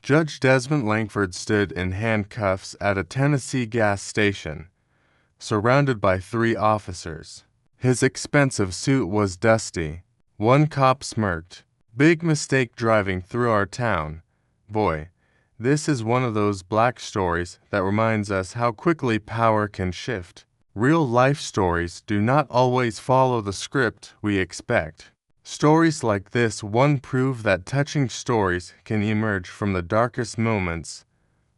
Judge Desmond Langford stood in handcuffs at a Tennessee gas station, surrounded by 3 officers. His expensive suit was dusty. One cop smirked. "Big mistake driving through our town. Boy, this is one of those black stories that reminds us how quickly power can shift. Real life stories do not always follow the script we expect. Stories like this one prove that touching stories can emerge from the darkest moments."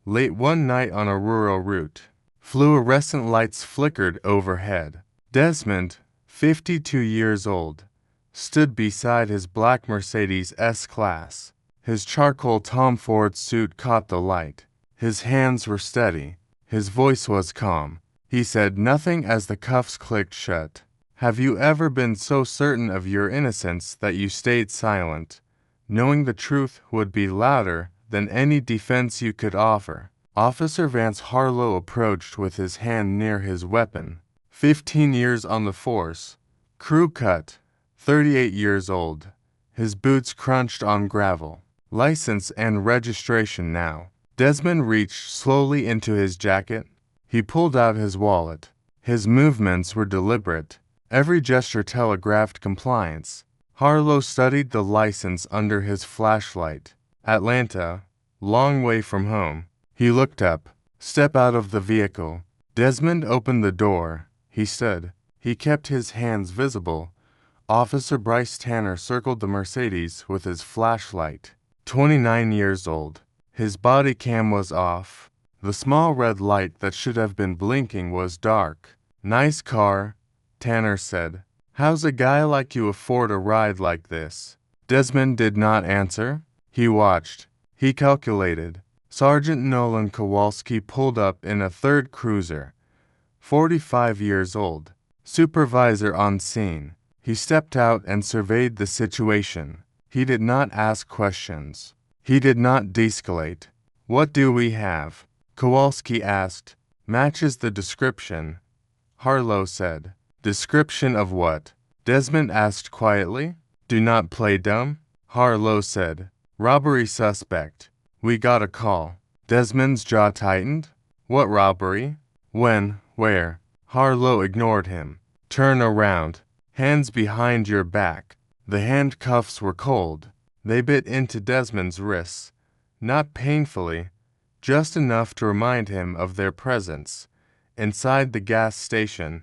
Late one night on a rural route, fluorescent lights flickered overhead. Desmond, 52 years old, stood beside his black Mercedes S-Class. His charcoal Tom Ford suit caught the light. His hands were steady. His voice was calm. He said nothing as the cuffs clicked shut. "Have you ever been so certain of your innocence that you stayed silent, knowing the truth would be louder than any defense you could offer?" Officer Vance Harlow approached with his hand near his weapon. 15 years on the force. Crew cut. 38 years old. His boots crunched on gravel. License and registration now. Desmond reached slowly into his jacket. He pulled out his wallet. His movements were deliberate. Every gesture telegraphed compliance. Harlow studied the license under his flashlight. Atlanta, long way from home. He looked up. "Step out of the vehicle." Desmond opened the door. He stood. He kept his hands visible. Officer Bryce Tanner circled the Mercedes with his flashlight. 29 years old. His body cam was off. The small red light that should have been blinking was dark. "Nice car," Tanner said. "How's a guy like you afford a ride like this?" Desmond did not answer. He watched. He calculated. Sergeant Nolan Kowalski pulled up in a third cruiser, 45 years old. Supervisor on scene. He stepped out and surveyed the situation. He did not ask questions. He did not de-escalate. "What do we have?" Kowalski asked. "Matches the description," Harlow said. "Description of what?" Desmond asked quietly. "Do not play dumb," Harlow said. "Robbery suspect. We got a call." Desmond's jaw tightened. "What robbery? When? Where?" Harlow ignored him. "Turn around. Hands behind your back." The handcuffs were cold. They bit into Desmond's wrists. Not painfully, just enough to remind him of their presence. Inside the gas station,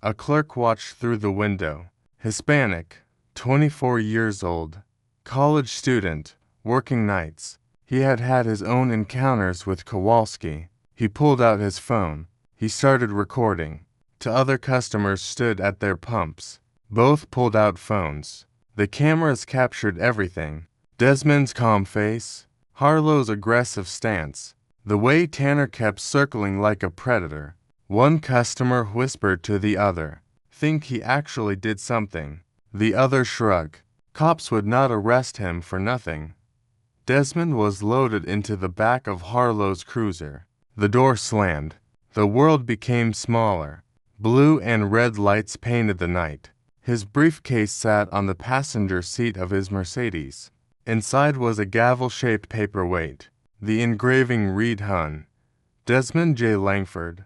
a clerk watched through the window. Hispanic, 24 years old. College student, working nights. He had had his own encounters with Kowalski. He pulled out his phone. He started recording. Two other customers stood at their pumps. Both pulled out phones. The cameras captured everything. Desmond's calm face, Harlow's aggressive stance, the way Tanner kept circling like a predator. One customer whispered to the other, "Think he actually did something." The other shrugged. Cops would not arrest him for nothing. Desmond was loaded into the back of Harlow's cruiser. The door slammed. The world became smaller. Blue and red lights painted the night. His briefcase sat on the passenger seat of his Mercedes. Inside was a gavel-shaped paperweight. The engraving read Hun. Desmond J. Langford.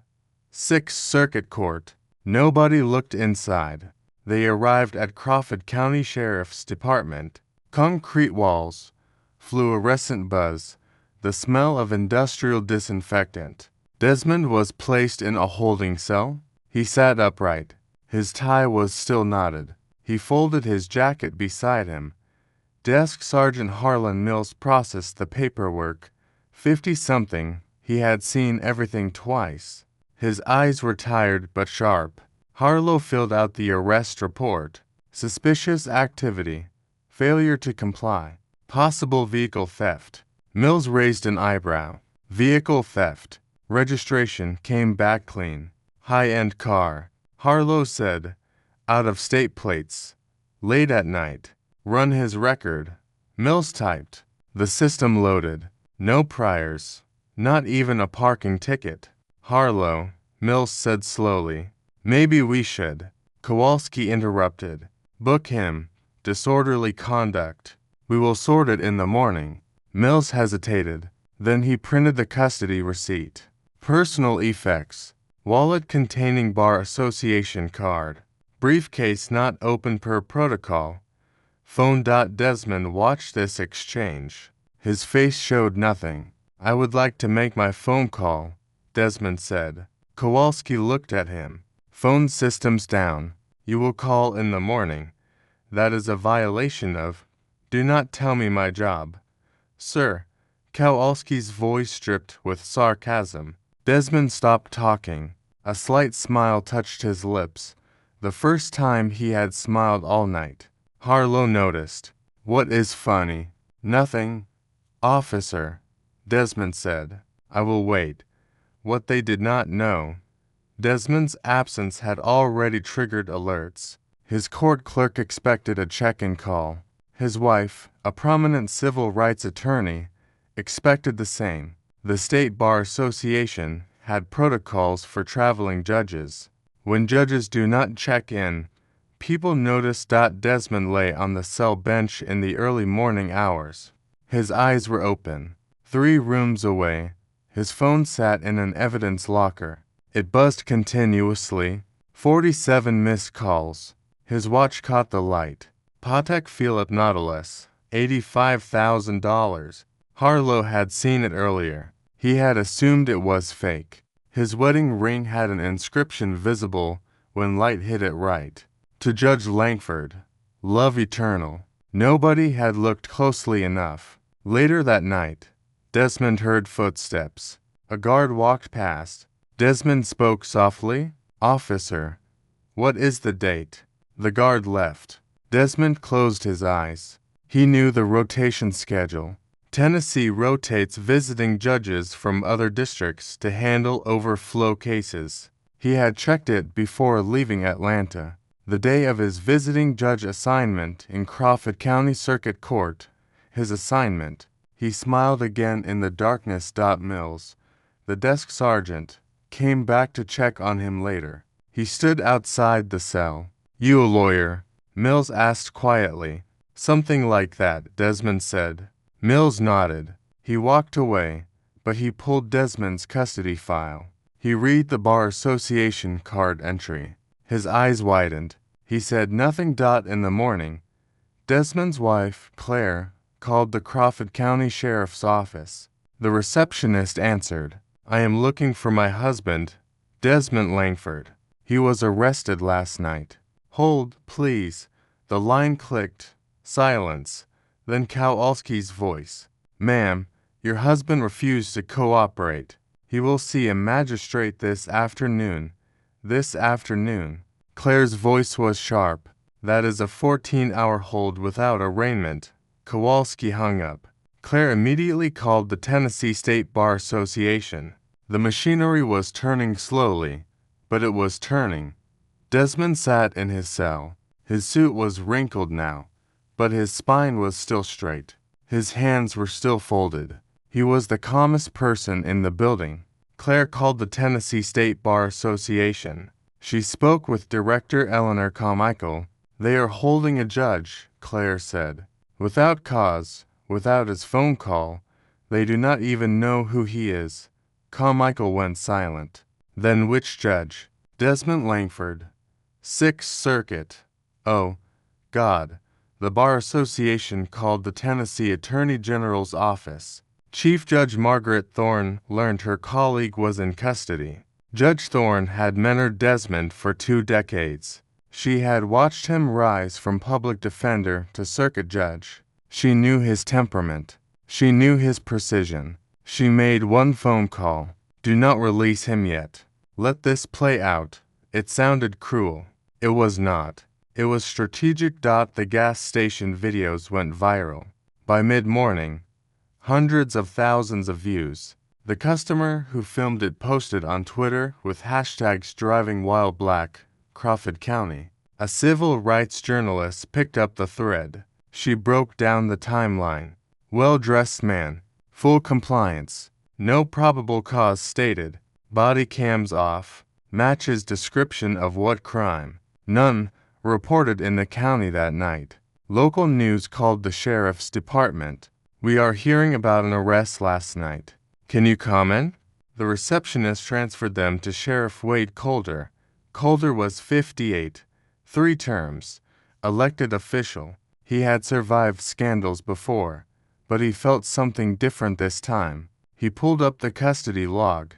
6th Circuit Court. Nobody looked inside. They arrived at Crawford County Sheriff's Department. Concrete walls. Fluorescent buzz. The smell of industrial disinfectant. Desmond was placed in a holding cell. He sat upright. His tie was still knotted. He folded his jacket beside him. Desk Sergeant Harlan Mills processed the paperwork. 50-something, he had seen everything twice. His eyes were tired but sharp. Harlow filled out the arrest report. Suspicious activity. Failure to comply. Possible vehicle theft. Mills raised an eyebrow. Vehicle theft. Registration came back clean. High-end car. Harlow said, "Out-of-state plates. Late at night." Run his record. Mills typed. The system loaded. No priors. Not even a parking ticket. "Harlow," Mills said slowly, "maybe we should." Kowalski interrupted. "Book him. Disorderly conduct. We will sort it in the morning." Mills hesitated. Then he printed the custody receipt. Personal effects. Wallet containing Bar Association card. Briefcase not open per protocol. Phone. Desmond watched this exchange. His face showed nothing. I would like to make my phone call, Desmond said. Kowalski looked at him. Phone system's down. You will call in the morning. That is a violation of. Do not tell me my job. Sir. Kowalski's voice dripped with sarcasm. Desmond stopped talking. A slight smile touched his lips. The first time he had smiled all night. Harlow noticed. What is funny? Nothing. Officer, Desmond said. I will wait. What they did not know. Desmond's absence had already triggered alerts. His court clerk expected a check-in call. His wife, a prominent civil rights attorney, expected the same. The State Bar Association had protocols for traveling judges. When judges do not check in, people noticed. Desmond lay on the cell bench in the early morning hours. His eyes were open. 3 rooms away, his phone sat in an evidence locker. It buzzed continuously. 47 missed calls. His watch caught the light. Patek Philippe Nautilus, $85,000. Harlow had seen it earlier. He had assumed it was fake. His wedding ring had an inscription visible when light hit it right. To Judge Langford, love eternal. Nobody had looked closely enough. Later that night, Desmond heard footsteps. A guard walked past. Desmond spoke softly. Officer, what is the date? The guard left. Desmond closed his eyes. He knew the rotation schedule. Tennessee rotates visiting judges from other districts to handle overflow cases. He had checked it before leaving Atlanta. The day of his visiting judge assignment in Crawford County Circuit Court, his assignment, he smiled again in the darkness. Mills, the desk sergeant, came back to check on him later. He stood outside the cell. You a lawyer? Mills asked quietly. Something like that, Desmond said. Mills nodded. He walked away, but he pulled Desmond's custody file. He read the Bar Association card entry. His eyes widened. He said nothing. In the morning, Desmond's wife, Claire, called the Crawford County Sheriff's Office. The receptionist answered. I am looking for my husband, Desmond Langford. He was arrested last night. Hold, please. The line clicked. Silence. Then Kowalski's voice. Ma'am, your husband refused to cooperate. He will see a magistrate this afternoon. This afternoon. Claire's voice was sharp. That is a 14-hour hold without arraignment. Kowalski hung up. Claire immediately called the Tennessee State Bar Association. The machinery was turning slowly, but it was turning. Desmond sat in his cell. His suit was wrinkled now, but his spine was still straight. His hands were still folded. He was the calmest person in the building. Claire called the Tennessee State Bar Association. She spoke with Director Eleanor Carmichael. They are holding a judge, Claire said. Without cause, without his phone call, they do not even know who he is. Carmichael went silent. Then which judge? Desmond Langford. 6th Circuit. Oh, God. The Bar Association called the Tennessee Attorney General's office. Chief Judge Margaret Thorne learned her colleague was in custody. Judge Thorne had mentored Desmond for 2 decades. She had watched him rise from public defender to circuit judge. She knew his temperament. She knew his precision. She made one phone call. Do not release him yet. Let this play out. It sounded cruel. It was not. It was strategic. The gas station videos went viral. By mid-morning, hundreds of thousands of views. The customer who filmed it posted on Twitter with hashtags driving while black, Crawford County. A civil rights journalist picked up the thread. She broke down the timeline. Well-dressed man. Full compliance. No probable cause stated. Body cams off. Matches description of what crime. None reported in the county that night. Local news called the sheriff's department. We are hearing about an arrest last night. Can you comment? The receptionist transferred them to Sheriff Wade Calder. Calder was 58, 3 terms, elected official. He had survived scandals before, but he felt something different this time. He pulled up the custody log,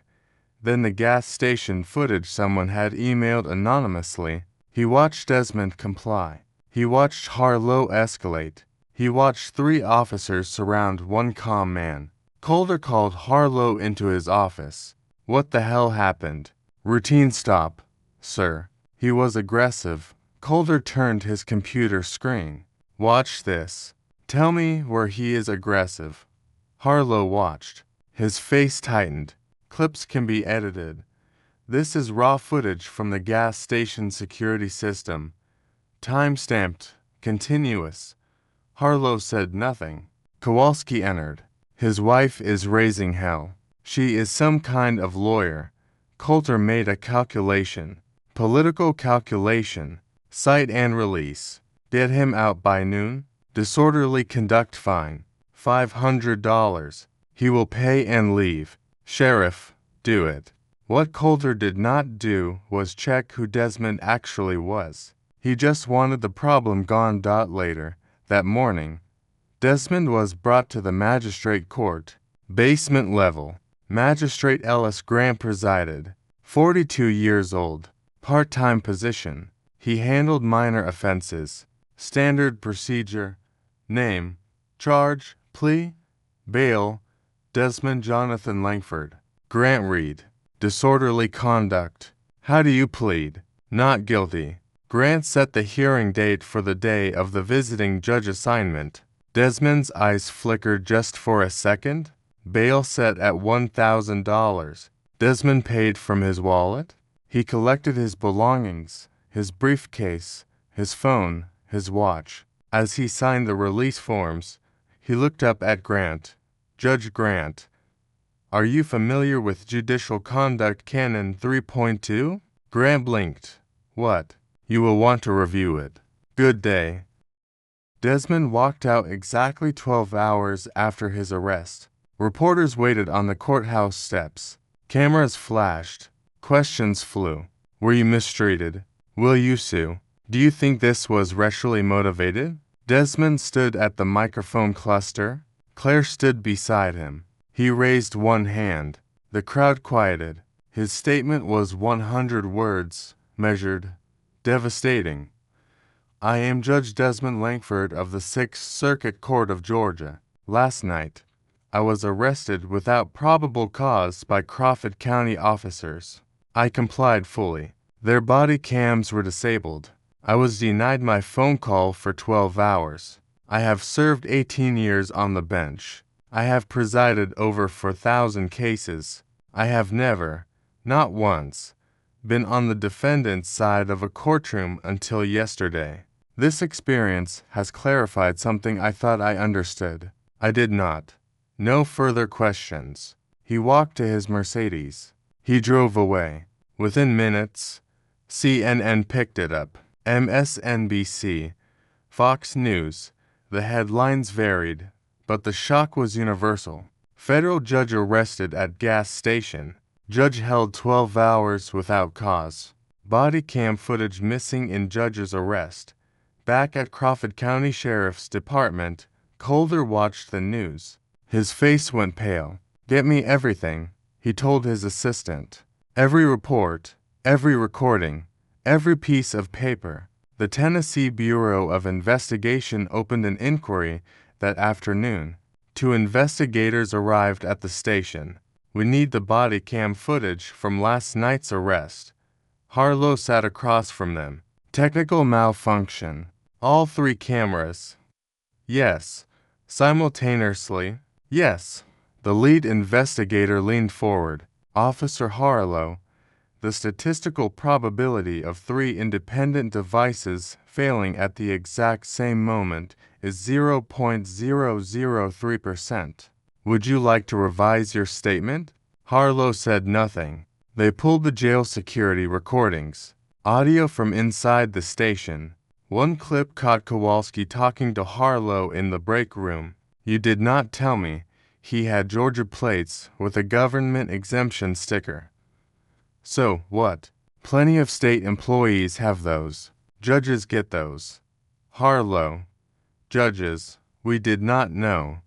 then the gas station footage someone had emailed anonymously. He watched Desmond comply. He watched Harlow escalate. He watched 3 officers surround one calm man. Calder called Harlow into his office. What the hell happened? Routine stop, sir. He was aggressive. Calder turned his computer screen. Watch this. Tell me where he is aggressive. Harlow watched. His face tightened. Clips can be edited. This is raw footage from the gas station security system. Time-stamped. Continuous. Harlow said nothing. Kowalski entered. His wife is raising hell. She is some kind of lawyer. Coulter made a calculation. Political calculation. Cite and release. Get him out by noon. Disorderly conduct fine. $500. He will pay and leave. Sheriff, do it. What Coulter did not do was check who Desmond actually was. He just wanted the problem gone. Later, that morning, Desmond was brought to the magistrate court, basement level. Magistrate Ellis Graham presided. 42 years old, part-time position. He handled minor offenses. Standard procedure. Name, charge, plea, bail, Desmond Jonathan Langford. Grant read. Disorderly conduct. How do you plead? Not guilty. Grant set the hearing date for the day of the visiting judge assignment. Desmond's eyes flickered just for a second. Bail set at $1,000. Desmond paid from his wallet. He collected his belongings, his briefcase, his phone, his watch. As he signed the release forms, he looked up at Grant. Judge Grant, are you familiar with Judicial Conduct Canon 3.2? Grant blinked. What? You will want to review it. Good day. Desmond walked out exactly 12 hours after his arrest. Reporters waited on the courthouse steps. Cameras flashed. Questions flew. Were you mistreated? Will you sue? Do you think this was racially motivated? Desmond stood at the microphone cluster. Claire stood beside him. He raised one hand. The crowd quieted. His statement was 100 words, measured. Devastating. I am Judge Desmond Langford of the 6th Circuit Court of Georgia. Last night, I was arrested without probable cause by Crawford County officers. I complied fully. Their body cams were disabled. I was denied my phone call for 12 hours. I have served 18 years on the bench. I have presided over 4,000 cases. I have never, not once, been on the defendant's side of a courtroom until yesterday. This experience has clarified something I thought I understood. I did not. No further questions. He walked to his Mercedes. He drove away. Within minutes, CNN picked it up. MSNBC, Fox News. The headlines varied, but the shock was universal. Federal judge arrested at gas station. Judge held 12 hours without cause. Body cam footage missing in judge's arrest. Back at Crawford County Sheriff's Department, Calder watched the news. His face went pale. Get me everything, he told his assistant. Every report, every recording, every piece of paper. The Tennessee Bureau of Investigation opened an inquiry that afternoon. 2 investigators arrived at the station. We need the body cam footage from last night's arrest. Harlow sat across from them. Technical malfunction. All 3 cameras. Yes. Simultaneously. Yes. The lead investigator leaned forward. Officer Harlow, the statistical probability of 3 independent devices failing at the exact same moment is 0.003%. Would you like to revise your statement? Harlow said nothing. They pulled the jail security recordings. Audio from inside the station. One clip caught Kowalski talking to Harlow in the break room. You did not tell me he had Georgia plates with a government exemption sticker. So what? Plenty of state employees have those. Judges get those. Harlow. Judges, we did not know.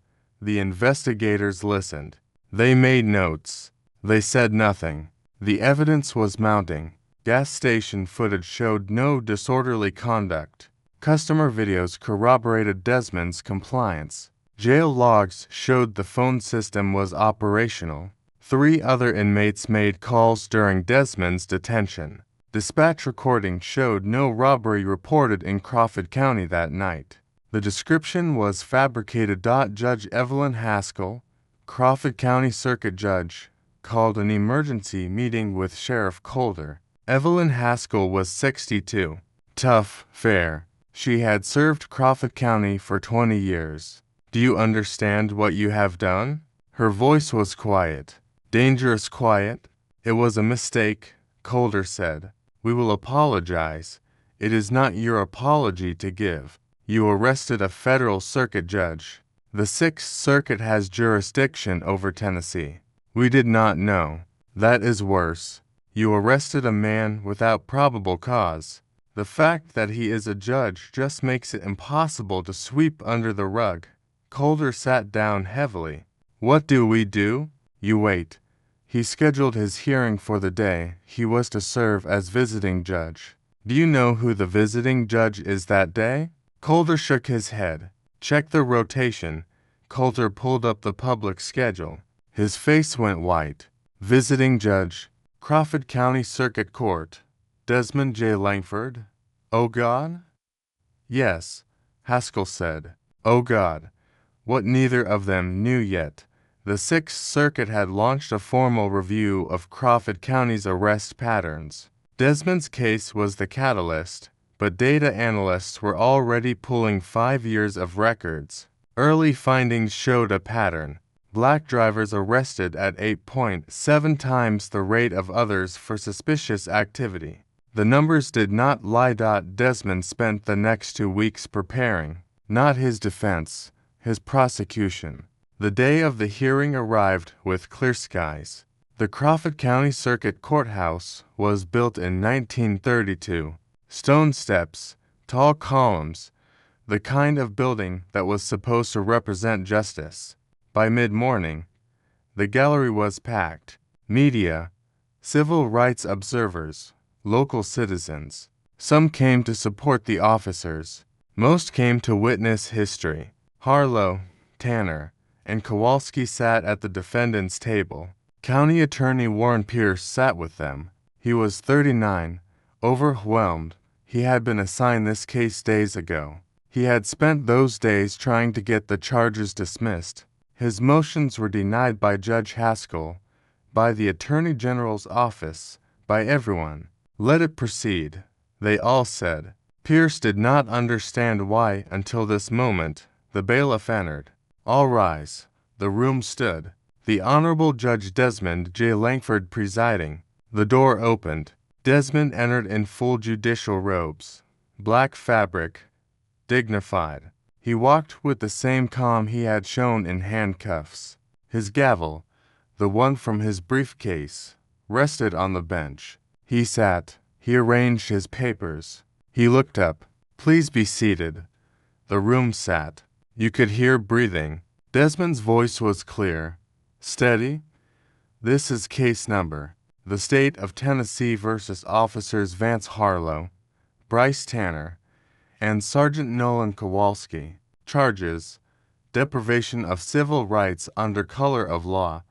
The investigators listened. They made notes. They said nothing. The evidence was mounting. Gas station footage showed no disorderly conduct. Customer videos corroborated Desmond's compliance. Jail logs showed the phone system was operational. 3 other inmates made calls during Desmond's detention. Dispatch recording showed no robbery reported in Crawford County that night. The description was fabricated. Judge Evelyn Haskell, Crawford County Circuit Judge, called an emergency meeting with Sheriff Calder. Evelyn Haskell was 62. Tough, fair. She had served Crawford County for 20 years. Do you understand what you have done? Her voice was quiet. Dangerous quiet. It was a mistake, Calder said. We will apologize. It is not your apology to give. You arrested a federal circuit judge. The Sixth Circuit has jurisdiction over Tennessee. We did not know. That is worse. You arrested a man without probable cause. The fact that he is a judge just makes it impossible to sweep under the rug. Calder sat down heavily. What do we do? You wait. He scheduled his hearing for the day he was to serve as visiting judge. Do you know who the visiting judge is that day? Calder shook his head. Check the rotation. Calder pulled up the public schedule. His face went white. Visiting judge, Crawford County Circuit Court. Desmond J. Langford. Oh God? Yes, Haskell said. Oh God. What neither of them knew yet. The Sixth Circuit had launched a formal review of Crawford County's arrest patterns. Desmond's case was the catalyst, but data analysts were already pulling 5 years of records. Early findings showed a pattern. Black drivers arrested at 8.7 times the rate of others for suspicious activity. The numbers did not lie. Desmond spent the next 2 weeks preparing, not his defense, his prosecution. The day of the hearing arrived with clear skies. The Crawford County Circuit Courthouse was built in 1932. Stone steps, tall columns, the kind of building that was supposed to represent justice. By mid-morning, the gallery was packed. Media, civil rights observers, local citizens. Some came to support the officers. Most came to witness history. Harlow, Tanner, and Kowalski sat at the defendant's table. County Attorney Warren Pierce sat with them. He was 39, overwhelmed. He had been assigned this case days ago. He had spent those days trying to get the charges dismissed. His motions were denied by Judge Haskell, by the Attorney General's office, by everyone. Let it proceed, they all said. Pierce did not understand why until this moment. The bailiff entered. All rise. The room stood. The Honorable Judge Desmond J. Langford presiding. The door opened. Desmond entered in full judicial robes, black fabric, dignified. He walked with the same calm he had shown in handcuffs. His gavel, the one from his briefcase, rested on the bench. He sat. He arranged his papers. He looked up. Please be seated. The room sat. You could hear breathing. Desmond's voice was clear, steady. This is case number. The State of Tennessee versus Officers Vance Harlow, Bryce Tanner, and Sergeant Nolan Kowalski. Charges: deprivation of civil rights under color of law,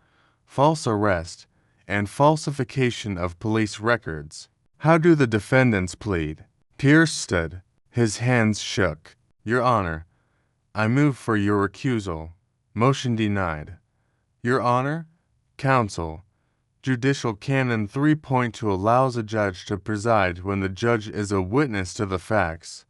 false arrest, and falsification of police records. How do the defendants plead? Pierce stood. His hands shook. Your Honor, I move for your recusal. Motion denied. Your Honor, Counsel, Judicial Canon 3.2 allows a judge to preside when the judge is a witness to the facts,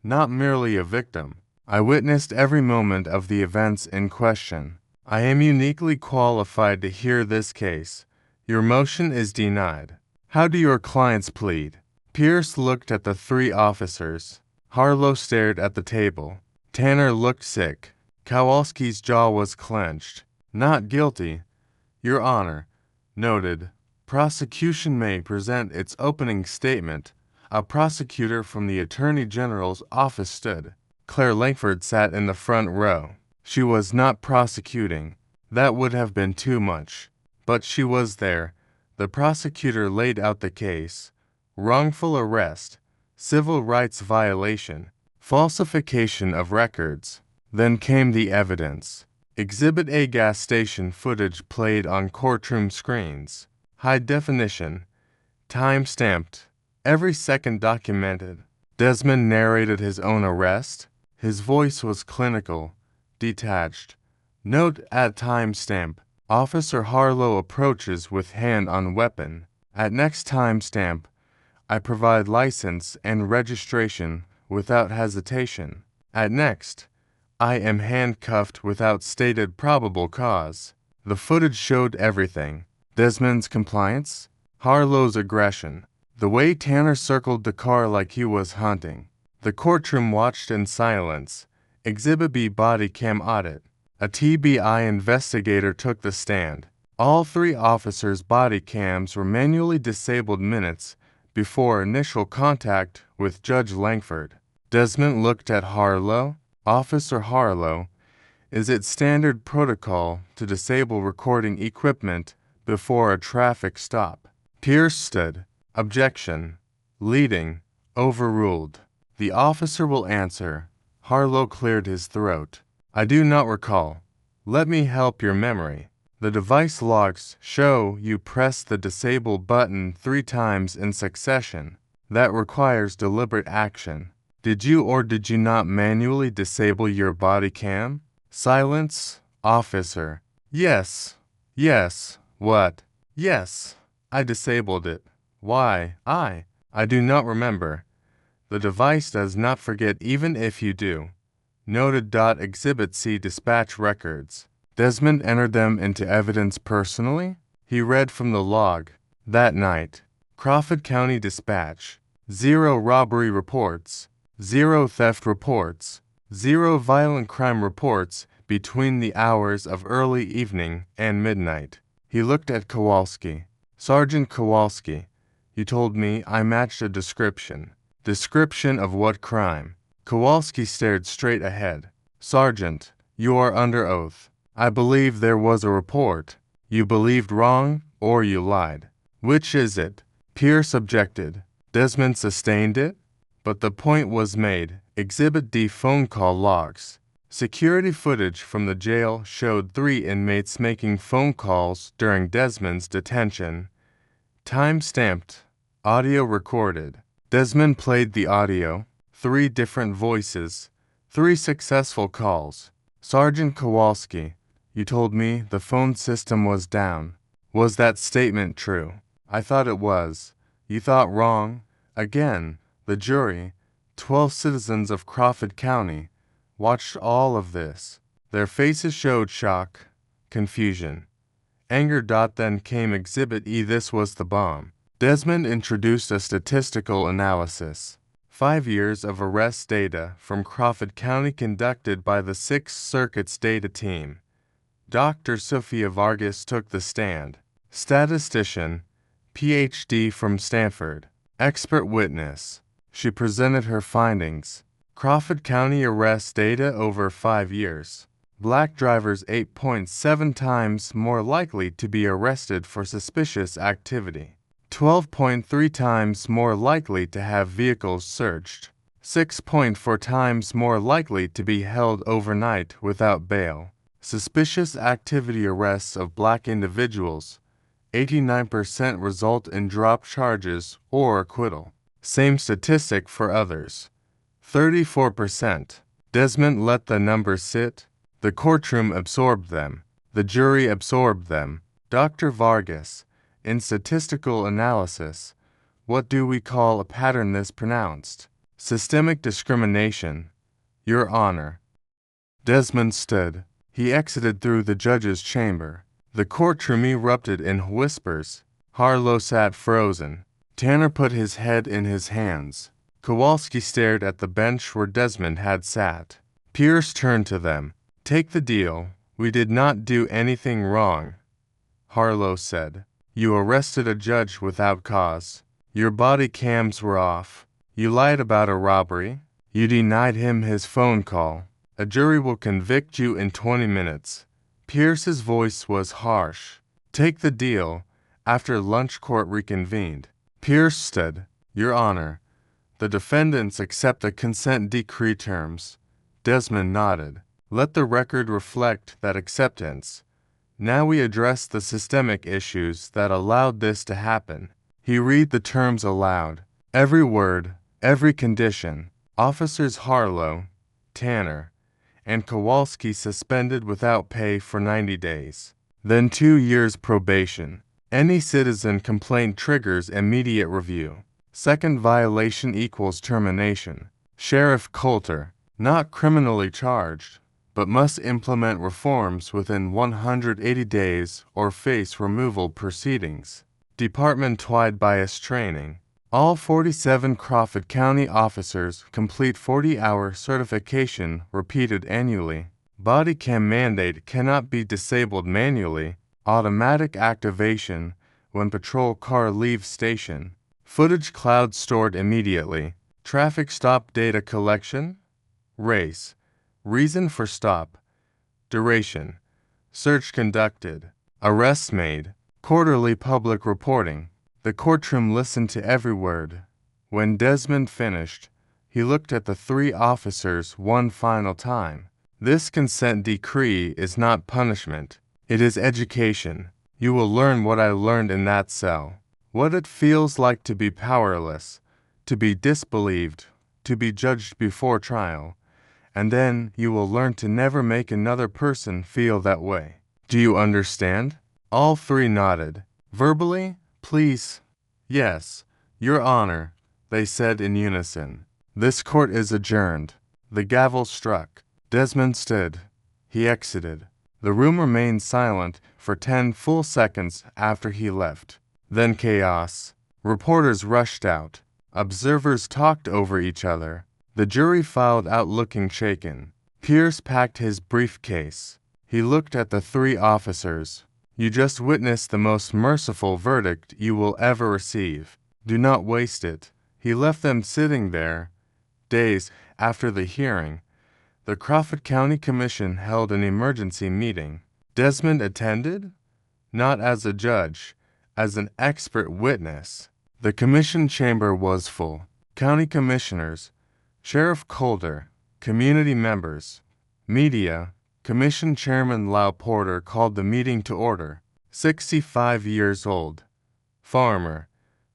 not merely a victim. I witnessed every moment of the events in question. I am uniquely qualified to hear this case. Your motion is denied. How do your clients plead? Pierce looked at the 3 officers. Harlow stared at the table. Tanner looked sick. Kowalski's jaw was clenched. Not guilty, Your Honor. Noted. Prosecution may present its opening statement. A prosecutor from the Attorney General's office stood. Claire Langford sat in the front row. She was not prosecuting. That would have been too much. But she was there. The prosecutor laid out the case. Wrongful arrest, civil rights violation, falsification of records. Then came the evidence. Exhibit A, gas station footage played on courtroom screens. High definition. Time-stamped. Every second documented. Desmond narrated his own arrest. His voice was clinical, detached. Note at timestamp. Officer Harlow approaches with hand on weapon. At next timestamp, I provide license and registration without hesitation. At next, I am handcuffed without stated probable cause. The footage showed everything. Desmond's compliance, Harlow's aggression, the way Tanner circled the car like he was hunting. The courtroom watched in silence. Exhibit B, body cam audit. A TBI investigator took the stand. All three officers' body cams were manually disabled minutes before initial contact with Judge Langford. Desmond looked at Harlow. Officer Harlow, is it standard protocol to disable recording equipment before a traffic stop? Pierce stood. Objection. Leading. Overruled. The officer will answer. Harlow cleared his throat. I do not recall. Let me help your memory. The device logs show you press the disable button 3 times in succession. That requires deliberate action. Did you or did you not manually disable your body cam? Silence. Officer. Yes. Yes. What? Yes. I disabled it. Why? I do not remember. The device does not forget even if you do. Noted. Exhibit C, dispatch records. Desmond entered them into evidence personally. He read from the log. That night, Crawford County Dispatch. 0 robbery reports. 0 theft reports. 0 violent crime reports between the hours of early evening and midnight. He looked at Kowalski. Sergeant Kowalski, you told me I matched a description. Description of what crime? Kowalski stared straight ahead. Sergeant, you are under oath. I believe there was a report. You believed wrong or you lied. Which is it? Pierce objected. Desmond sustained it, but the point was made. Exhibit D, phone call logs. Security footage from the jail showed 3 inmates making phone calls during Desmond's detention. Time-stamped. Audio recorded. Desmond played the audio. 3 different voices. 3 successful calls. Sergeant Kowalski, you told me the phone system was down. Was that statement true? I thought it was. You thought wrong. Again, the jury, 12 citizens of Crawford County, watched all of this. Their faces showed shock, confusion, anger. Then came Exhibit E. This was the bomb. Desmond introduced a statistical analysis. 5 years of arrest data from Crawford County conducted by the 6th Circuit's data team. Dr. Sophia Vargas took the stand. Statistician, Ph.D. from Stanford. Expert witness. She presented her findings. Crawford County arrest data over 5 years. Black drivers 8.7 times more likely to be arrested for suspicious activity. 12.3 times more likely to have vehicles searched. 6.4 times more likely to be held overnight without bail. Suspicious activity arrests of black individuals. 89% result in dropped charges or acquittal. Same statistic for others. 34%. Desmond let the numbers sit. The courtroom absorbed them. The jury absorbed them. Dr. Vargas, in statistical analysis, what do we call a pattern this pronounced? Systemic discrimination. Your Honor. Desmond stood. He exited through the judge's chamber. The courtroom erupted in whispers. Harlow sat frozen. Tanner put his head in his hands. Kowalski stared at the bench where Desmond had sat. Pierce turned to them. Take the deal. We did not do anything wrong, Harlow said. You arrested a judge without cause. Your body cams were off. You lied about a robbery. You denied him his phone call. A jury will convict you in 20 minutes. Pierce's voice was harsh. Take the deal. After lunch, court reconvened. Pierce said, Your Honor, the defendants accept the consent decree terms. Desmond nodded. Let the record reflect that acceptance. Now we address the systemic issues that allowed this to happen. He read the terms aloud. Every word, every condition. Officers Harlow, Tanner, and Kowalski suspended without pay for 90 days. Then 2 years probation. Any citizen complaint triggers immediate review. Second violation equals termination. Sheriff Coulter, not criminally charged, but must implement reforms within 180 days or face removal proceedings. Department-wide bias training. All 47 Crawford County officers complete 40-hour certification repeated annually. Body cam mandate cannot be disabled manually. Automatic activation when patrol car leaves station. Footage cloud stored immediately. Traffic stop data collection. Race. Reason for stop. Duration. Search conducted. Arrests made. Quarterly public reporting. The courtroom listened to every word. When Desmond finished, he looked at the 3 officers one final time. This consent decree is not punishment. It is education. You will learn what I learned in that cell. What it feels like to be powerless, to be disbelieved, to be judged before trial. And then you will learn to never make another person feel that way. Do you understand? All 3 nodded. Verbally, please. Yes, Your Honor, they said in unison. This court is adjourned. The gavel struck. Desmond stood. He exited. The room remained silent for 10 full seconds after he left. Then chaos. Reporters rushed out. Observers talked over each other. The jury filed out looking shaken. Pierce packed his briefcase. He looked at the 3 officers. You just witnessed the most merciful verdict you will ever receive. Do not waste it. He left them sitting there. Days after the hearing, the Crawford County Commission held an emergency meeting. Desmond attended? Not as a judge, as an expert witness. The commission chamber was full. County commissioners, Sheriff Coulter, community members, media. Commission Chairman Lau Porter called the meeting to order. 65 years old. Farmer.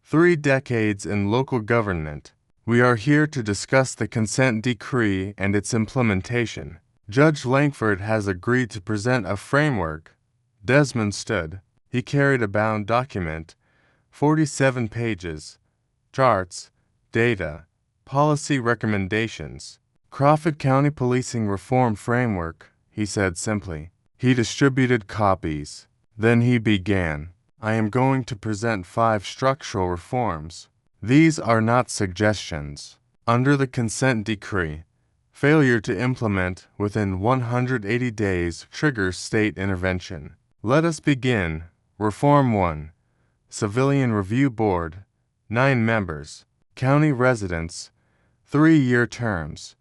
3 decades in local government. We are here to discuss the consent decree and its implementation. Judge Langford has agreed to present a framework. Desmond stood. He carried a bound document, 47 pages, charts, data, policy recommendations. Crawford County Policing Reform Framework, he said simply. He distributed copies. Then he began. I am going to present 5 structural reforms. These are not suggestions. Under the consent decree, failure to implement within 180 days triggers state intervention. Let us begin. Reform 1. Civilian Review Board, 9 members, county residents, 3-year terms,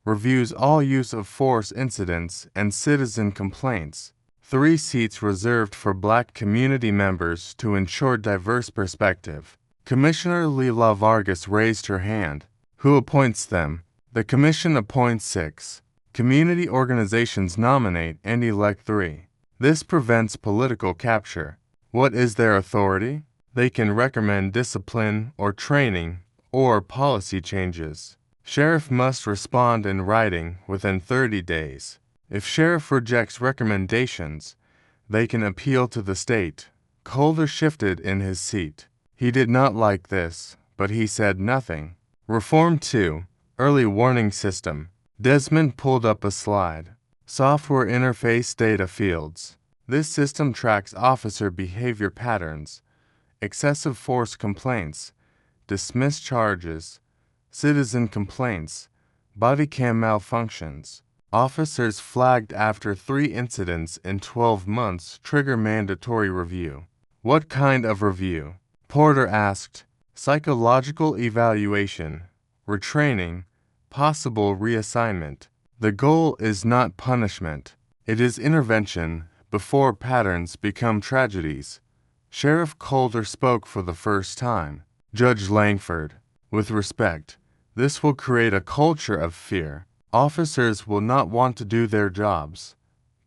reviews all use of force incidents and citizen complaints. 3 seats reserved for Black community members to ensure diverse perspective. Commissioner Leila Vargas raised her hand. Who appoints them? The commission appoints 6. Community organizations nominate and elect 3. This prevents political capture. What is their authority? They can recommend discipline or training or policy changes. Sheriff must respond in writing within 30 days. If sheriff rejects recommendations, they can appeal to the state. Coulter shifted in his seat. He did not like this, but he said nothing. Reform 2. Early Warning System. Desmond pulled up a slide. Software Interface Data Fields. This system tracks officer behavior patterns, excessive force complaints, dismissed charges, citizen complaints, body cam malfunctions. Officers flagged after 3 incidents in 12 months trigger mandatory review. What kind of review? Porter asked. Psychological evaluation, retraining, possible reassignment. The goal is not punishment. It is intervention before patterns become tragedies. Sheriff Coulter spoke for the first time. Judge Langford, with respect, this will create a culture of fear. Officers will not want to do their jobs.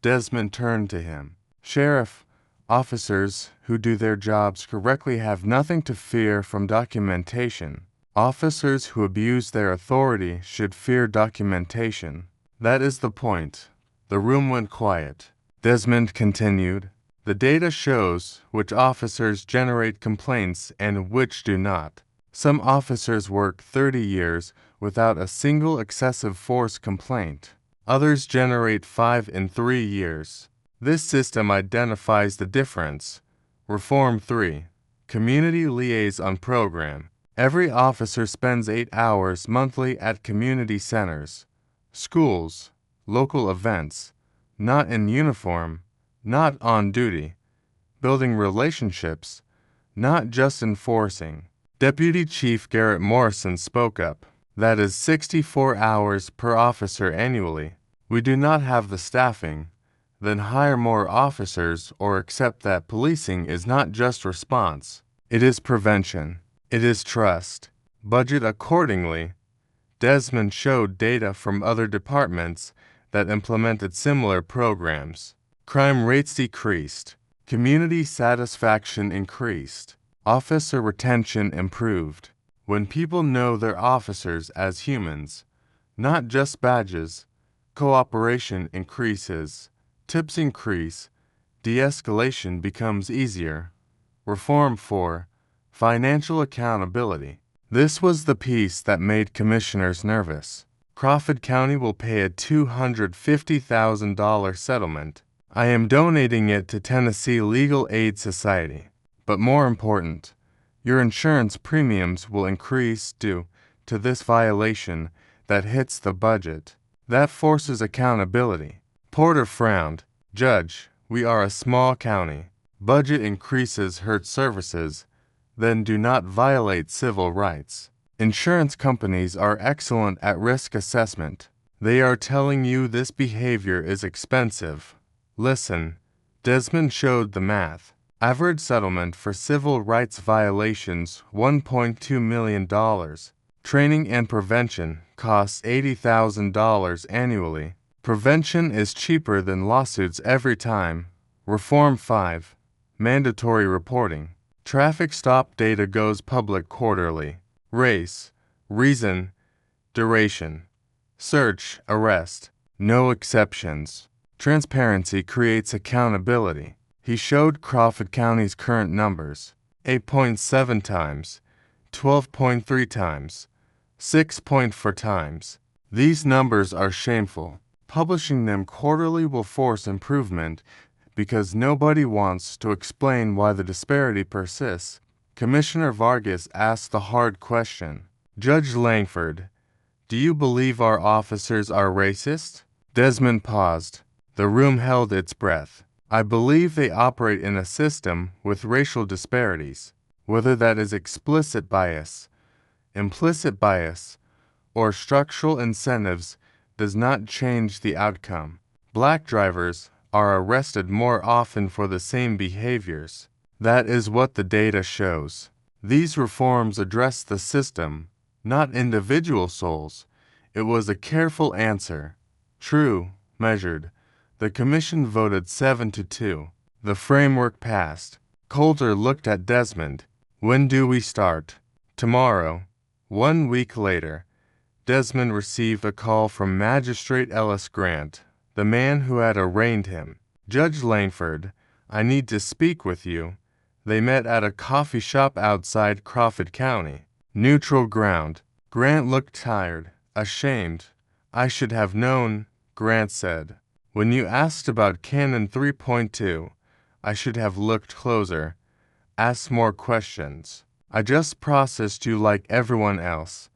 Desmond turned to him. Sheriff, officers who do their jobs correctly have nothing to fear from documentation. Officers who abuse their authority should fear documentation. That is the point. The room went quiet. Desmond continued. The data shows which officers generate complaints and which do not. Some officers work 30 years without a single excessive force complaint. Others generate 5 in 3 years. This system identifies the difference. Reform 3. Community Liaison Program. Every officer spends 8 hours monthly at community centers, schools, local events, not in uniform, not on duty, building relationships, not just enforcing. Deputy Chief Garrett Morrison spoke up. That is 64 hours per officer annually. We do not have the staffing. Then hire more officers or accept that policing is not just response. It is prevention. It is trust. Budget accordingly. Desmond showed data from other departments that implemented similar programs. Crime rates decreased. Community satisfaction increased. Officer retention improved. When people know their officers as humans, not just badges, cooperation increases, tips increase, de-escalation becomes easier. Reform 4. Financial accountability. This was the piece that made commissioners nervous. Crawford County will pay a $250,000 settlement. I am donating it to Tennessee Legal Aid Society. But more important, your insurance premiums will increase due to this violation that hits the budget. That forces accountability. Porter frowned. Judge, we are a small county. Budget increases hurt services, then do not violate civil rights. Insurance companies are excellent at risk assessment. They are telling you this behavior is expensive. Listen, Desmond showed the math. Average settlement for civil rights violations $1.2 million. Training and prevention costs $80,000 annually. Prevention is cheaper than lawsuits every time. Reform 5. Mandatory reporting. Traffic stop data goes public quarterly. Race, reason, duration. Search, arrest. No exceptions. Transparency creates accountability. He showed Crawford County's current numbers. 8.7 times, 12.3 times, 6.4 times. These numbers are shameful. Publishing them quarterly will force improvement because nobody wants to explain why the disparity persists. Commissioner Vargas asked the hard question. Judge Langford, do you believe our officers are racist? Desmond paused. The room held its breath. I believe they operate in a system with racial disparities. Whether that is explicit bias, implicit bias, or structural incentives does not change the outcome. Black drivers are arrested more often for the same behaviors. That is what the data shows. These reforms address the system, not individual souls. It was a careful answer. True, measured. The commission voted 7-2. The framework passed. Coulter looked at Desmond. When do we start? Tomorrow. 1 week later, Desmond received a call from Magistrate Ellis Grant, the man who had arraigned him. Judge Langford, I need to speak with you. They met at a coffee shop outside Crawford County. Neutral ground. Grant looked tired, ashamed. I should have known, Grant said. When you asked about Canon 3.2, I should have looked closer, asked more questions. I just processed you like everyone else.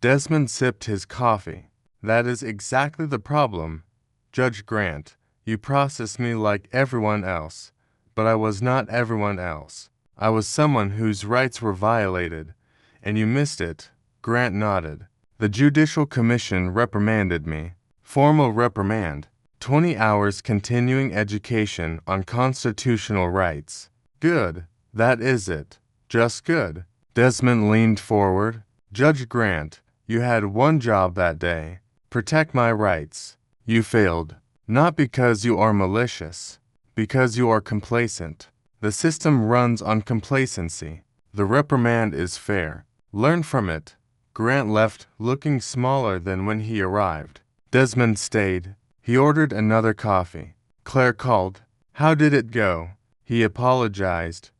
Desmond sipped his coffee. That is exactly the problem. Judge Grant, you processed me like everyone else, but I was not everyone else. I was someone whose rights were violated, and you missed it." Grant nodded. "The Judicial Commission reprimanded me. Formal reprimand. 20 hours continuing education on constitutional rights." "Good. That is it. Just good." Desmond leaned forward. "Judge Grant, you had one job that day. Protect my rights. You failed. Not because you are malicious, because you are complacent. The system runs on complacency. The reprimand is fair. Learn from it." Grant left, looking smaller than when he arrived. Desmond stayed. He ordered another coffee. Claire called. "How did it go?" He apologized.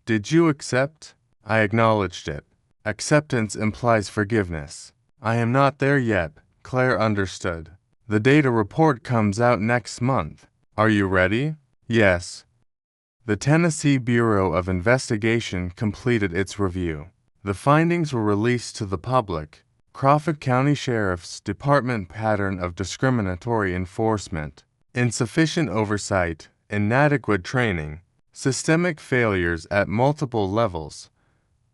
"Did you accept?" "I acknowledged it. Acceptance implies forgiveness." "I am not there yet." Claire understood. "The data report comes out next month. Are you ready?" "Yes." The Tennessee Bureau of Investigation completed its review. The findings were released to the public. Crawford County Sheriff's Department pattern of discriminatory enforcement, insufficient oversight, inadequate training, systemic failures at multiple levels.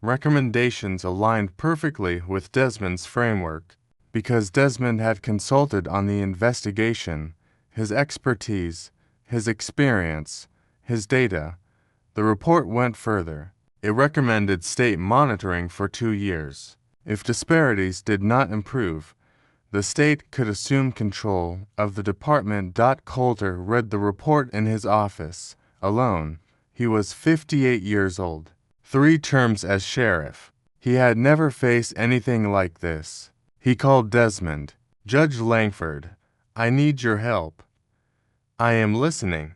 Recommendations aligned perfectly with Desmond's framework. Because Desmond had consulted on the investigation, his expertise, his experience, his data, the report went further. It recommended state monitoring for 2 years. If disparities did not improve, the state could assume control of the department. Coulter read the report in his office, alone. He was 58 years old. 3 terms as sheriff. He had never faced anything like this. He called Desmond. "Judge Langford, I need your help." "I am listening."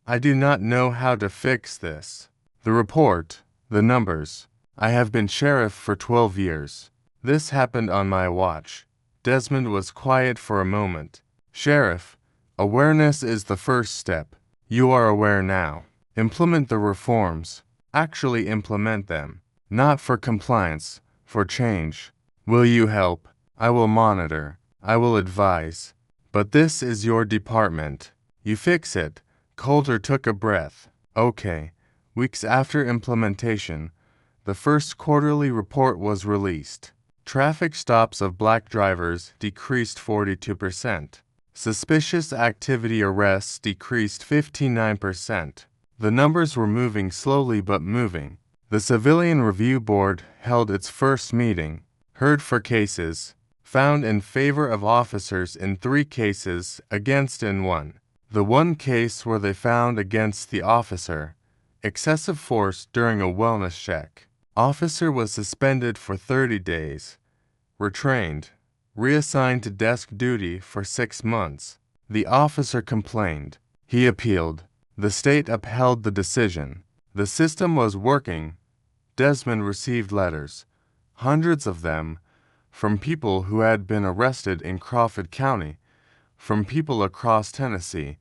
"I do not know how to fix this." The report, the numbers. "I have been sheriff for 12 years. This happened on my watch." Desmond was quiet for a moment. "Sheriff, awareness is the first step. You are aware now. Implement the reforms. Actually implement them. Not for compliance, for change. Will you help? I will monitor. I will advise. But this is your department. You fix it." Coulter took a breath. "Okay." Weeks after implementation, the first quarterly report was released. Traffic stops of black drivers decreased 42%. Suspicious activity arrests decreased 59%. The numbers were moving slowly but moving. The Civilian Review Board held its first meeting, heard 4 cases, found in favor of officers in 3 cases, against in 1. The one case where they found against the officer, excessive force during a wellness check. Officer was suspended for 30 days, retrained, reassigned to desk duty for 6 months. The officer complained. He appealed. The state upheld the decision. The system was working. Desmond received letters, hundreds of them, from people who had been arrested in Crawford County, from people across Tennessee,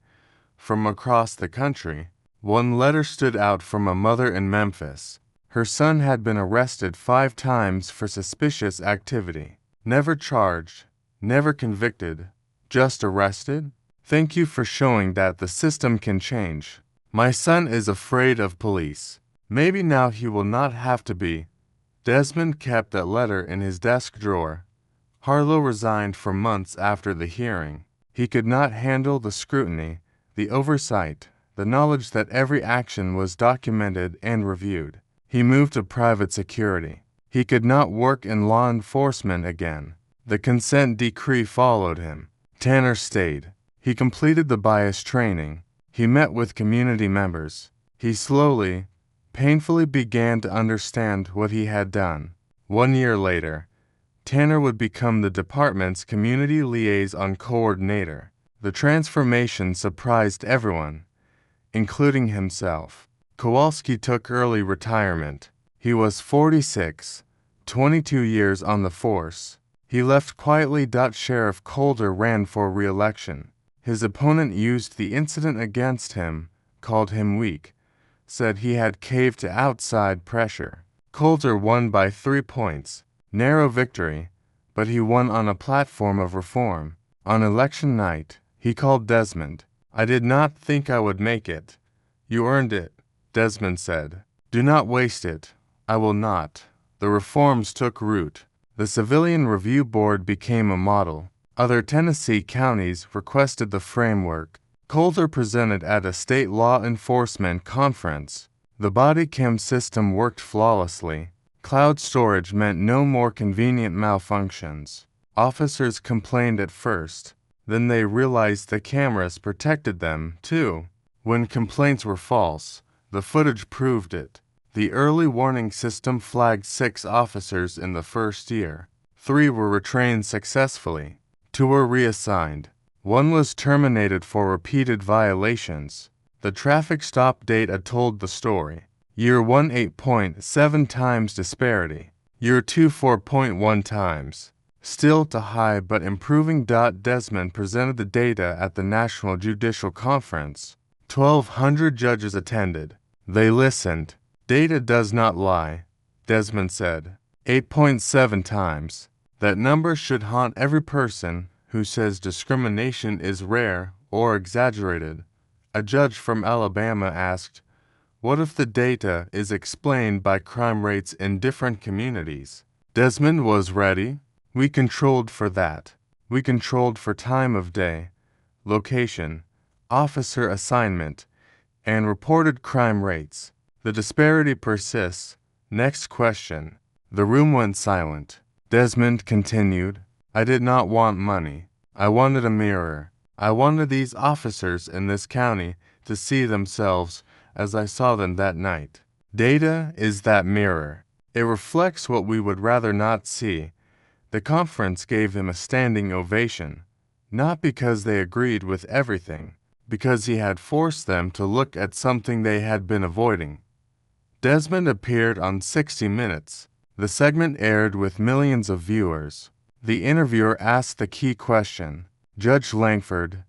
from across the country. One letter stood out from a mother in Memphis. Her son had been arrested 5 times for suspicious activity. Never charged, never convicted, just arrested? "Thank you for showing that the system can change. My son is afraid of police. Maybe now he will not have to be." Desmond kept that letter in his desk drawer. Harlow resigned for months after the hearing. He could not handle the scrutiny, the oversight, the knowledge that every action was documented and reviewed. He moved to private security. He could not work in law enforcement again. The consent decree followed him. Tanner stayed. He completed the bias training. He met with community members. He slowly, painfully began to understand what he had done. 1 year later, Tanner would become the department's community liaison coordinator. The transformation surprised everyone, including himself. Kowalski took early retirement. He was 46, 22 years on the force. He left quietly. Sheriff Coulter ran for re-election. His opponent used the incident against him, called him weak, said he had caved to outside pressure. Coulter won by 3 points. Narrow victory, but he won on a platform of reform. On election night, He called Desmond. "I did not think I would make it." "You earned it," Desmond said. "Do not waste it." "I will not." The reforms took root. The Civilian Review Board became a model. Other Tennessee counties requested the framework. Coulter presented at a state law enforcement conference. The body cam system worked flawlessly. Cloud storage meant no more convenient malfunctions. Officers complained at first. Then they realized the cameras protected them, too. When complaints were false, the footage proved it. The early warning system flagged 6 officers in the first year. 3 were retrained successfully. 2 were reassigned. 1 was terminated for repeated violations. The traffic stop data told the story. Year 1 8.7 times disparity. Year 2 4.1 times. Still too high but improving. Desmond presented the data at the National Judicial Conference. 1,200 judges attended. They listened. "Data does not lie," Desmond said. 8.7 times. That number should haunt every person who says discrimination is rare or exaggerated. A judge from Alabama asked, "What if the data is explained by crime rates in different communities?" Desmond was ready. "We controlled for that. We controlled for time of day, location, officer assignment, and reported crime rates. The disparity persists. Next question." The room went silent. Desmond continued, "I did not want money. I wanted a mirror. I wanted these officers in this county to see themselves as I saw them that night. Data is that mirror. It reflects what we would rather not see." The conference gave him a standing ovation, not because they agreed with everything, because he had forced them to look at something they had been avoiding. Desmond appeared on 60 Minutes. The segment aired with millions of viewers. The interviewer asked the key question, "Judge Langford,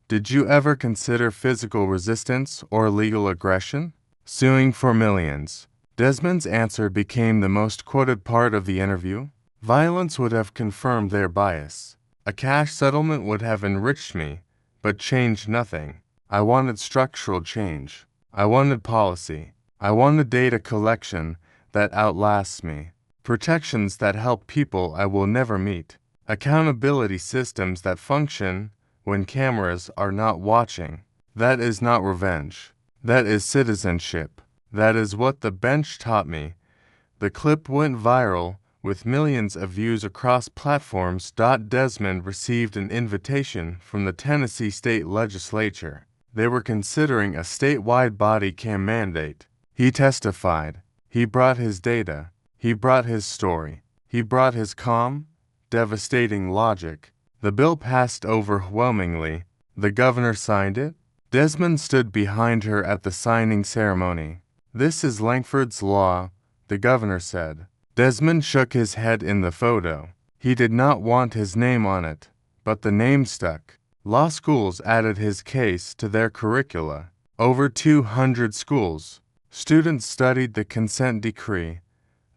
did you ever consider physical resistance or legal aggression? Suing for millions?" Desmond's answer became the most quoted part of the interview. "Violence would have confirmed their bias. A cash settlement would have enriched me, but changed nothing. I wanted structural change. I wanted policy. I wanted data collection that outlasts me. Protections that help people I will never meet. Accountability systems that function when cameras are not watching. That is not revenge. That is citizenship. That is what the bench taught me." The clip went viral, with millions of views across platforms. Desmond received an invitation from the Tennessee State Legislature. They were considering a statewide body cam mandate. He testified. He brought his data. He brought his story. He brought his calm, devastating logic. The bill passed overwhelmingly. The governor signed it. Desmond stood behind her at the signing ceremony. "This is Langford's law," the governor said. Desmond shook his head in the photo. He did not want his name on it, but the name stuck. Law schools added his case to their curricula. Over 200 schools. Students studied the consent decree,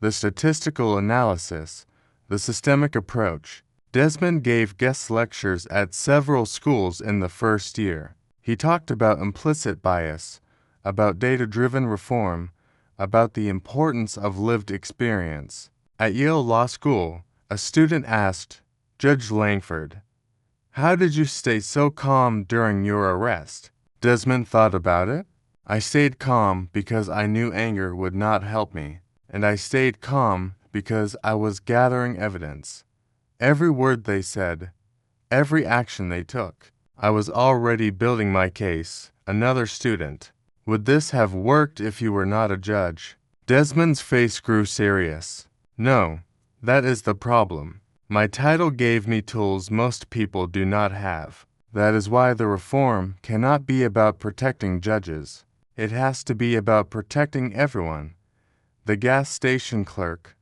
the statistical analysis, the systemic approach. Desmond gave guest lectures at several schools in the first year. He talked about implicit bias, about data-driven reform, about the importance of lived experience. At Yale Law School, a student asked, "Judge Langford, how did you stay so calm during your arrest?" Desmond thought about it. "I stayed calm because I knew anger would not help me, and I stayed calm because I was gathering evidence. Every word they said, every action they took, I was already building my case." Another student, "Would this have worked if you were not a judge?" Desmond's face grew serious. "No, that is the problem. My title gave me tools most people do not have. That is why the reform cannot be about protecting judges. It has to be about protecting everyone." The gas station clerk,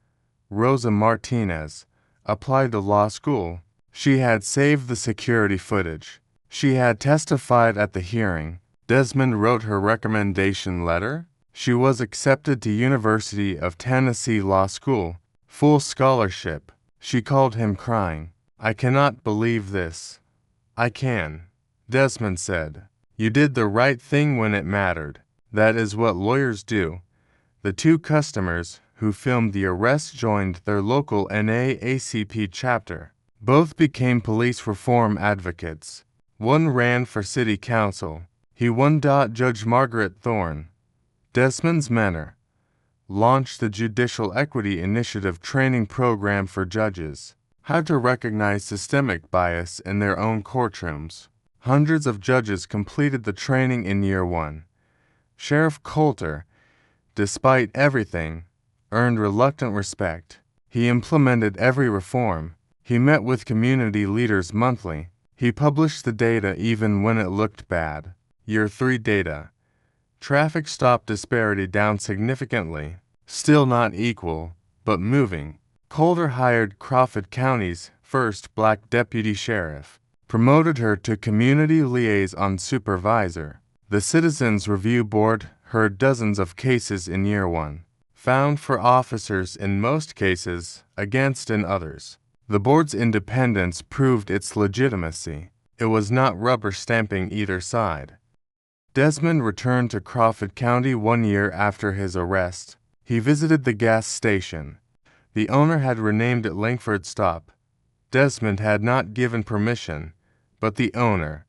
Rosa Martinez, applied to law school. She had saved the security footage. She had testified at the hearing. Desmond wrote her recommendation letter. She was accepted to University of Tennessee Law School, full scholarship. She called him crying. "I cannot believe this." "I can." Desmond said. You did the right thing when it mattered. That is what lawyers do. The two customers who filmed the arrest joined their local NAACP chapter. Both became police reform advocates. One ran for city council. He won. Judge Margaret Thorne, Desmond's mentor, launched the Judicial Equity Initiative training program for judges, how to recognize systemic bias in their own courtrooms. Hundreds of judges completed the training in year one. Sheriff Coulter, despite everything, earned reluctant respect. He implemented every reform. He met with community leaders monthly. He published the data even when it looked bad. Year 3 data. Traffic stop disparity down significantly. Still not equal, but moving. Coulter hired Crawford County's first black deputy sheriff, promoted her to community liaison supervisor. The Citizens Review Board heard dozens of cases in year one, found for officers in most cases, against in others. The board's independence proved its legitimacy. It was not rubber stamping either side. Desmond returned to Crawford County 1 year after his arrest. He visited the gas station. The owner had renamed it Langford Stop. Desmond had not given permission, but the owner,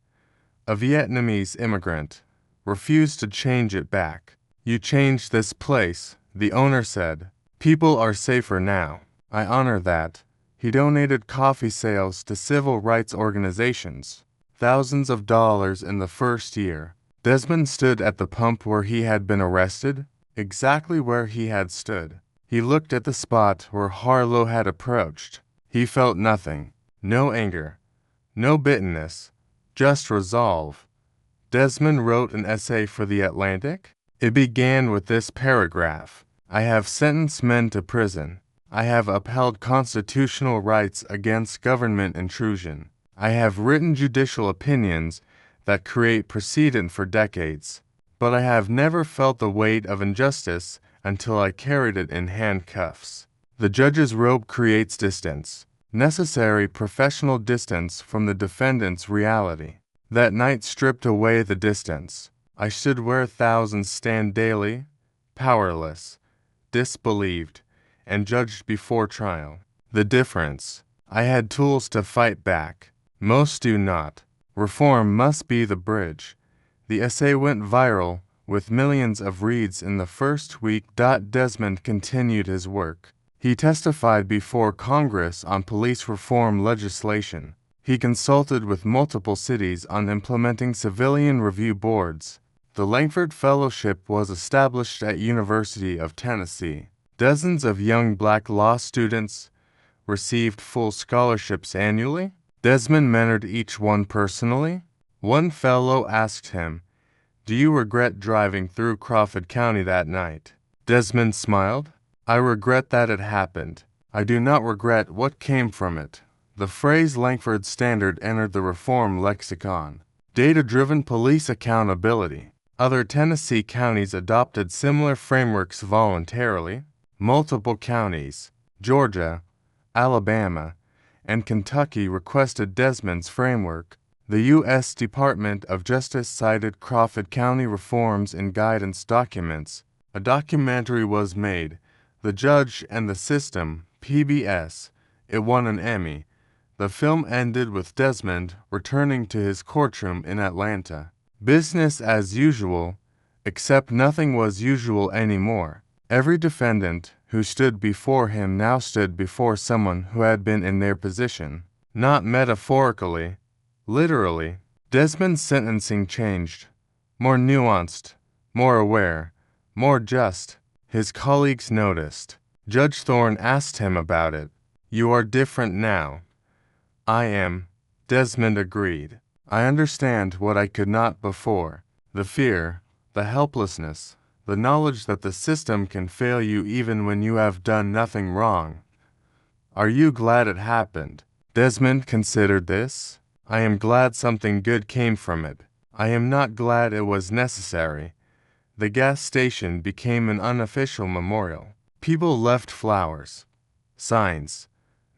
a Vietnamese immigrant, refused to change it back. You changed this place, the owner said. People are safer now. I honor that. He donated coffee sales to civil rights organizations. Thousands of dollars in the first year. Desmond stood at the pump where he had been arrested, exactly where he had stood. He looked at the spot where Harlow had approached. He felt nothing. No anger. No bitterness. Just resolve. Desmond wrote an essay for The Atlantic. It began with this paragraph. I have sentenced men to prison. I have upheld constitutional rights against government intrusion. I have written judicial opinions that create precedent for decades, but I have never felt the weight of injustice until I carried it in handcuffs. The judge's robe creates distance, necessary professional distance from the defendant's reality. That night stripped away the distance. I stood where thousands stand daily, powerless, disbelieved, and judged before trial. The difference: I had tools to fight back. Most do not. Reform must be the bridge. The essay went viral, with millions of reads in the first week. Desmond continued his work. He testified before Congress on police reform legislation. He consulted with multiple cities on implementing civilian review boards. The Langford Fellowship was established at University of Tennessee. Dozens of young black law students received full scholarships annually. Desmond mentored each one personally. One fellow asked him, "Do you regret driving through Crawford County that night?" Desmond smiled. "I regret that it happened. I do not regret what came from it." The phrase Langford Standard entered the reform lexicon. Data-driven police accountability. Other Tennessee counties adopted similar frameworks voluntarily. Multiple counties, Georgia, Alabama, and Kentucky, requested Desmond's framework. The U.S. Department of Justice cited Crawford County reforms in guidance documents. A documentary was made, The Judge and the System, PBS. It won an Emmy. The film ended with Desmond returning to his courtroom in Atlanta. Business as usual, except nothing was usual anymore. Every defendant who stood before him now stood before someone who had been in their position. Not metaphorically, literally. Desmond's sentencing changed. More nuanced, more aware, more just. His colleagues noticed. Judge Thorne asked him about it. "You are different now." "I am," Desmond agreed. "I understand what I could not before. The fear, the helplessness, the knowledge that the system can fail you even when you have done nothing wrong. Are you glad it happened?" Desmond considered this. "I am glad something good came from it. I am not glad it was necessary." The gas station became an unofficial memorial. People left flowers, signs,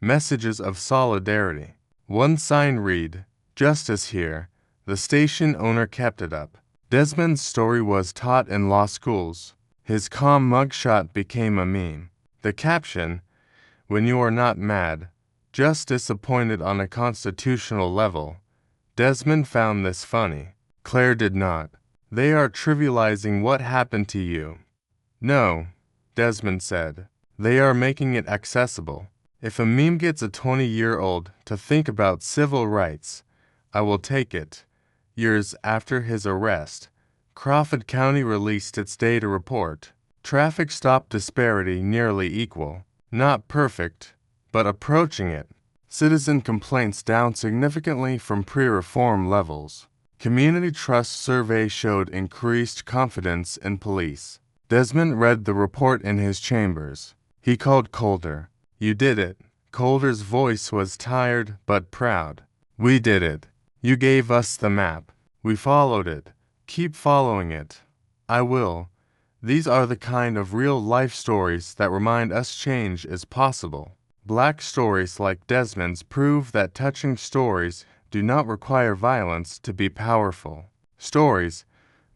messages of solidarity. One sign read, "Justice here, The station owner kept it up. Desmond's story was taught in law schools. His calm mugshot became a meme. The caption, "When you are not mad, just disappointed on a constitutional level." Desmond found this funny. Claire did not. "They are trivializing what happened to you." "No," Desmond said. "They are making it accessible. If a meme gets a 20-year-old to think about civil rights, I will take it." Years after his arrest, Crawford County released its data report. Traffic stop disparity nearly equal. Not perfect, but approaching it. Citizen complaints down significantly from pre-reform levels. Community trust survey showed increased confidence in police. Desmond read the report in his chambers. He called Calder. "You did it." Calder's voice was tired but proud. "We did it. You gave us the map. We followed it. Keep following it." "I will." These are the kind of real-life stories that remind us change is possible. Black stories like Desmond's prove that touching stories do not require violence to be powerful. Stories,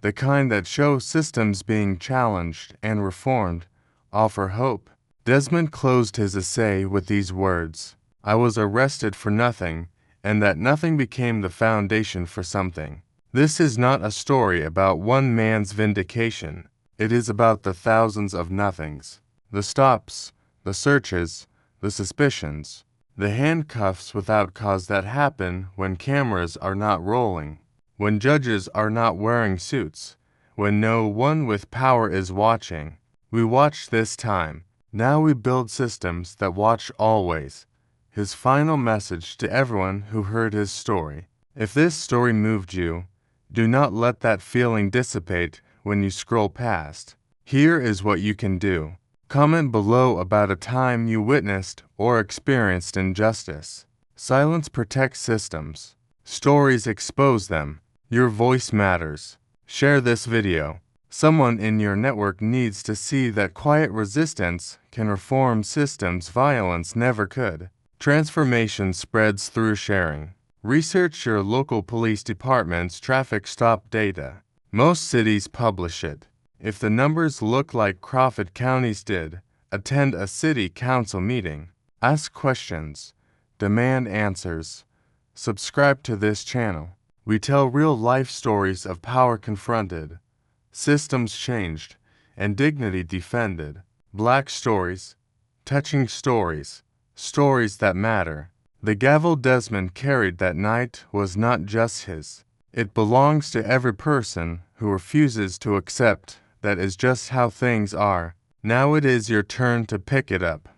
the kind that show systems being challenged and reformed, offer hope. Desmond closed his essay with these words: "I was arrested for nothing, and that nothing became the foundation for something." This is not a story about one man's vindication. It is about the thousands of nothings. The stops, the searches, the suspicions, the handcuffs without cause that happen when cameras are not rolling, when judges are not wearing suits, when no one with power is watching. We watched this time. Now we build systems that watch always. His final message to everyone who heard his story. If this story moved you, do not let that feeling dissipate when you scroll past. Here is what you can do. Comment below about a time you witnessed or experienced injustice. Silence protects systems. Stories expose them. Your voice matters. Share this video. Someone in your network needs to see that quiet resistance can reform systems violence never could. Transformation spreads through sharing. Research your local police department's traffic stop data. Most cities publish it. If the numbers look like Crawford County's did, attend a city council meeting. Ask questions. Demand answers. Subscribe to this channel. We tell real-life stories of power confronted, systems changed, and dignity defended. Black stories, touching stories, stories that matter. The gavel Desmond carried that night was not just his. It belongs to every person who refuses to accept that is just how things are. Now it is your turn to pick it up.